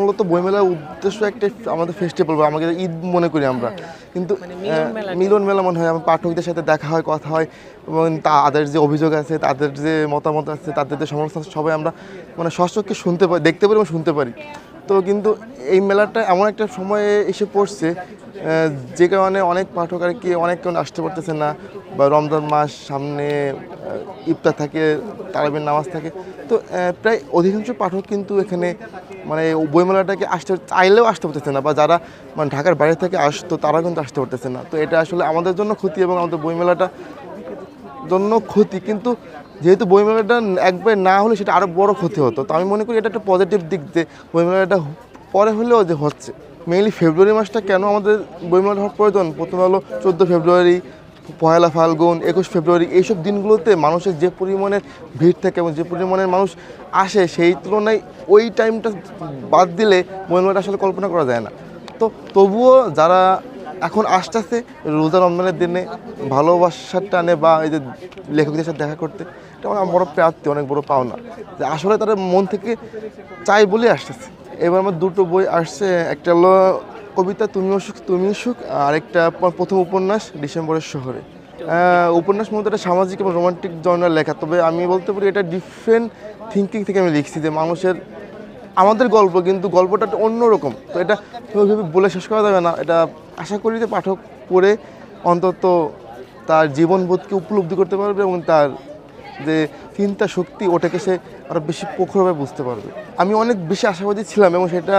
মূলত বইমেলার উদ্দেশ্য একটা আমাদের ফেস্টিভ্যাল বা আমাদের ঈদ মনে করি আমরা, কিন্তু মিলন মেলা মনে হয় আমার পাঠকদের সাথে দেখা হয়, কথা হয় এবং তাদের যে অভিযোগ আছে, তাদের যে মতামত আছে, তাদের যে সমস্যা আছে সবাই আমরা মানে সচক্ষে শুনতে পারি, দেখতে পারি এবং শুনতে পারি। তো কিন্তু এই মেলাটা এমন একটা সময়ে এসে পড়ছে যে কারণে অনেক পাঠক আর কি অনেক কেউ আসতে পারতেছে না, বা রমজান মাস সামনে, ইফতার থাকে, তারাবির নামাজ থাকে। তো প্রায় অধিকাংশ পাঠক কিন্তু এখানে মানে বইমেলাটাকে আসতে চাইলেও আসতে পারতেছে না, বা যারা মানে ঢাকার বাইরে থেকে আসতো তারা কিন্তু আসতে পারতেছে না। তো এটা আসলে আমাদের জন্য ক্ষতি এবং আমাদের বইমেলাটা জন্য ক্ষতি। কিন্তু যেহেতু বইমেলাটা একবার না হলে সেটা আরও বড় ক্ষতি হতো, তো আমি মনে করি এটা একটা পজিটিভ দিক যে বইমেলাটা পরে হলেও যে হচ্ছে। মেইনলি ফেব্রুয়ারি মাসটা কেন আমাদের বইমেলাটা হওয়ার প্রয়োজন, প্রথমে হলো 14 ফেব্রুয়ারি, পয়লা ফাল্গুন, 21 ফেব্রুয়ারি, এইসব দিনগুলোতে মানুষের যে পরিমাণের ভিড় থাকে এবং যে পরিমাণের মানুষ আসে সেই তুলনায় ওই টাইমটা বাদ দিলে বইমেলাটা আসলে কল্পনা করা যায় না। তো তবুও যারা এখন আসতেছে রোজা রমজানের দিনে ভালোবাসার টানে বা এই যে লেখকদের সাথে দেখা করতে, এটা আমার বড় প্রাপ্তি, অনেক বড় পাওনা যে আসলে তারা মন থেকে চাই বলে আসতেছে। এবার আমার দুটো বই আসছে, একটা হলো কবিতা তুমিও সুখ তুমিও সুখ, আর একটা প্রথম উপন্যাস ডিসেম্বরের শহরে। উপন্যাস মূলত একটা সামাজিক এবং রোমান্টিক জনরার লেখা, তবে আমি বলতে পারি এটা ডিফারেন্ট থিঙ্কিং থেকে আমি লিখছি যে মানুষের আমাদের গল্প কিন্তু গল্পটা অন্যরকম। তো এটা ওইভাবে বলে শেষ করা যাবে না। এটা আশা করি যে পাঠক পড়ে অন্তত তার জীবনবোধকে উপলব্ধি করতে পারবে এবং তার যে চিন্তা শক্তি ওটাকে সে আরও বেশি প্রখরভাবে বুঝতে পারবে। আমি অনেক বেশি আশাবাদী ছিলাম এবং সেটা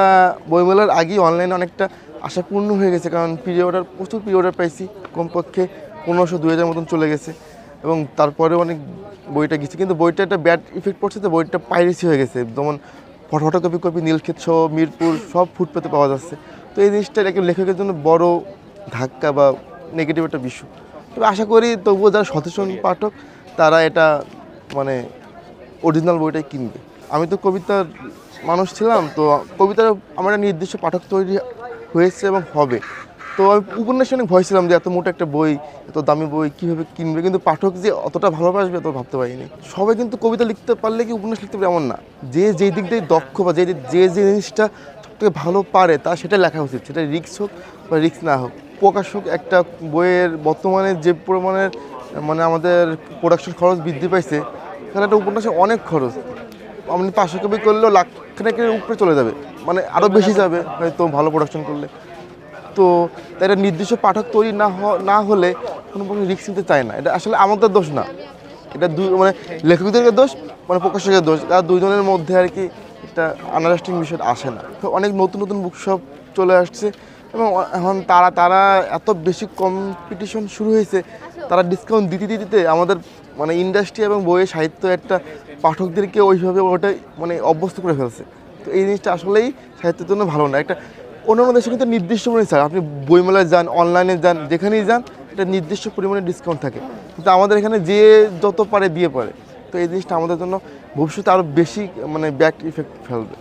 বইমেলার আগেই অনলাইনে অনেকটা আশা পূর্ণ হয়ে গেছে, কারণ প্রচুর প্রি অর্ডার পাইছি, কমপক্ষে 1500-2000 মতন চলে গেছে এবং তারপরে অনেক বইটা গেছে। কিন্তু বইটা একটা ব্যাড ইফেক্ট পড়ছে, তো বইটা পাইরেসি হয়ে গেছে, যেমন ফটোকপি নীলক্ষেত সহ মিরপুর সব ফুটপাতে পাওয়া যাচ্ছে। তো এই জিনিসটা একটা লেখকের জন্য বড় ধাক্কা বা নেগেটিভ একটা বিষয়। তবে আশা করি তবুও যারা সচেতন পাঠক তারা এটা মানে অরিজিনাল বইটাই কিনবে। আমি তো কবিতার মানুষ ছিলাম, তো কবিতার আমার একটা নির্দিষ্ট পাঠক তৈরি হয়েছে এবং হবে। তো আমি উপন্যাসে অনেক ভয় ছিলাম যে এত মোটা একটা বই, এত দামি বই কীভাবে কিনবে, কিন্তু পাঠক যে অতটা ভালোবাসবে এত ভাবতে পারিনি। সবাই কিন্তু কবিতা লিখতে পারলে কি উপন্যাস লিখতে পারে এমন না, যে যেই দিক দিয়ে দক্ষ বা যে যে জিনিসটা সবথেকে ভালো পারে তা সেটা লেখা উচিত, সেটা রিস্ক হোক বা রিস্ক না হোক। প্রকাশক একটা বইয়ের বর্তমানে যে পরিমাণের মানে আমাদের প্রোডাকশন খরচ বৃদ্ধি পাইছে, তাহলে একটা উপন্যাসে অনেক খরচ, আপনি 500 কপি করলেও লাখ খানেকের উপরে চলে যাবে, মানে আরও বেশি যাবে হয়তো ভালো প্রোডাকশন করলে। তো তাই এটা নির্দিষ্ট পাঠক তৈরি না হলে কোনো পক্ষে রিস্ক নিতে চায় না। এটা আসলে আমাদের দোষ না, এটা মানে লেখকদের দোষ, মানে প্রকাশকের দোষ, তারা দুইজনের মধ্যে আর কি একটা আন্ডারস্ট্যান্ডিং বিষয় আসে না। তো অনেক নতুন নতুন বুকশপ চলে আসছে এবং এখন তারা এত বেশি কম্পিটিশন শুরু হয়েছে, তারা ডিসকাউন্ট দিতে দিতে আমাদের মানে ইন্ডাস্ট্রি এবং বইয়ের সাহিত্য একটা পাঠকদেরকে ওইভাবে ওটা মানে অভ্যস্ত করে ফেলছে। তো এই জিনিসটা আসলেই সাহিত্যের জন্য ভালো না। একটা অন্যান্য দেশে কিন্তু নির্দিষ্ট পরিমাণে ছাড়, আপনি বইমেলায় যান, অনলাইনে যান, যেখানেই যান এটা নির্দিষ্ট পরিমাণে ডিসকাউন্ট থাকে, কিন্তু আমাদের এখানে যে যত পারে দিয়ে পারে। তো এই জিনিসটা আমাদের জন্য ভবিষ্যতে আরও বেশি মানে ব্যাক ইফেক্ট ফেলবে।